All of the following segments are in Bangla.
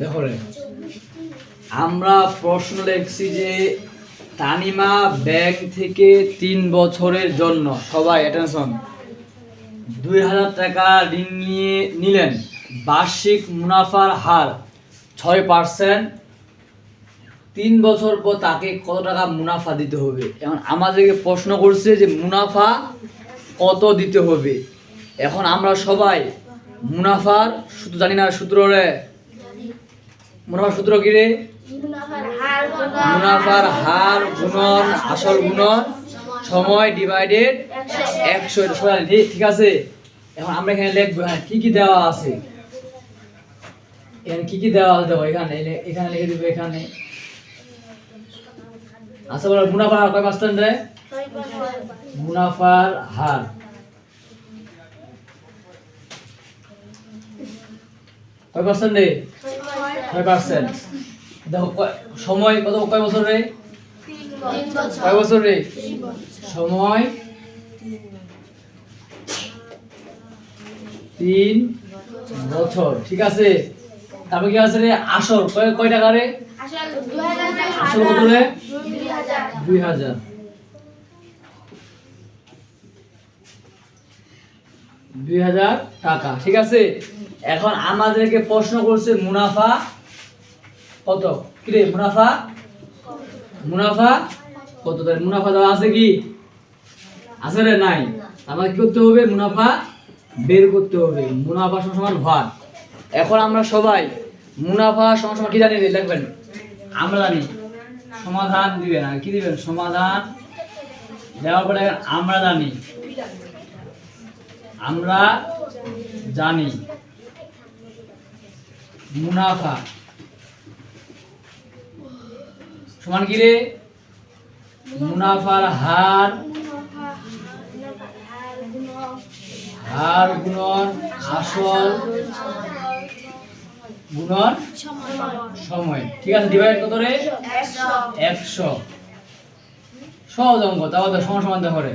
দেখো রে, আমরা প্রশ্ন লিখছি যে তানিমা ব্যাংক থেকে 3 বছরের জন্য, সবাই অ্যাটেনশন, 2000 টাকা ঋণ নিলেন। বার্ষিক মুনাফার হার 6%। 3 বছর পর তাকে কত টাকা মুনাফা দিতে হবে? এখন আমাদেরকে প্রশ্ন করছে যে মুনাফা কত দিতে হবে। এখন আমরা সবাই মুনাফার সূত্র জানি না। সূত্র রে, মুনাফার সূত্র কি রে? মুনাফার হার গুণন আসল গুণন সময় ডিভাইডেড 100। ঠিক আছে, এখন আমরা এখানে লিখবো কি কি দেওয়া আছে। এখানে কি কি দেওয়া আছে দেখো, এখানে লিখে দিব। এখানে আচ্ছা বলো, মুনাফার হার কয় পার্সেন্ট রে? মুনাফার হার কয় পার্সেন্ট রে? 6%। দেখো সময় কত, কয় বছর রে? 3 বছর। কয় বছর রে? সময় 3 বছর। ঠিক আছে, তারপর কি আছে রে? আসল কয় টাকা রে? আসল কত রে? 2000। 2000 টাকা। ঠিক আছে, এখন আমাদেরকে প্রশ্ন করছে মুনাফা কত। কি রে মুনাফা? মুনাফা কত? তাই মুনাফা দেওয়া আছে কি? আছে রে? নাই। আমাদের কি করতে হবে? মুনাফা বের করতে হবে। মুনাফা সমান ভাগ। এখন আমরা সবাই মুনাফা সমান কি জানি লিখবেন? আমরা জানি। সমাধান দিবেন, আর কি দিবেন? সমাধান দেওয়ার পরে আমরা জানি, আমরা জানি মুনাফা সমান কি রে? মুনাফার হার গুণন আসল গুণন সময়। ঠিক আছে, ডিভাইড কত রে? 100। সহজ অঙ্ক, তাও তো সমান দেখো রে।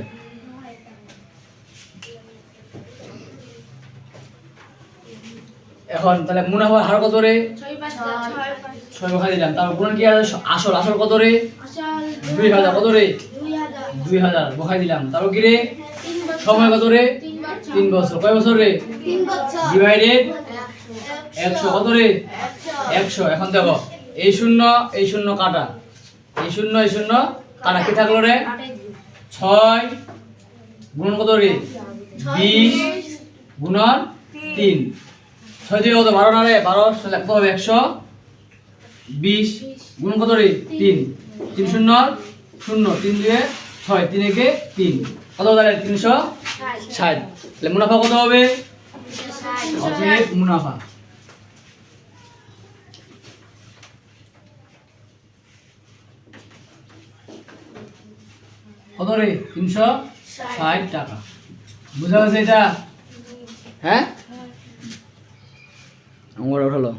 এখন তাহলে মুনাফার হার কত রে? 6 বসাই দিলাম। তারপর গুণন কি আছে? আসল কত রে? 2000। কত রে? 2000 বসাই দিলাম। তারপর কি রে? সময় কত রে? 3 বছর। কয় বছর রে? 3 বছর। ডিভাইডেড 100। কত রে? 100। এখন দেখো, এই শূন্য কাটা, এই শূন্য কাটা, কি থাকলো রে? 6 গুণন কত রে? 20 গুণন 3। 6 দিয়ে কত? 12 না রে? 12 লিখতে হবে 120 গুণন কত রে? 3। 3 শূন্য 0, 3 দিয়ে 6, 3 একে 3, কত দাঁড়ায়? 360। তাহলে মুনাফা কত হবে? মুনাফা কত রে? 360 টাকা। বুঝা গেছে এটা? হ্যাঁ, আমরা উঠালো।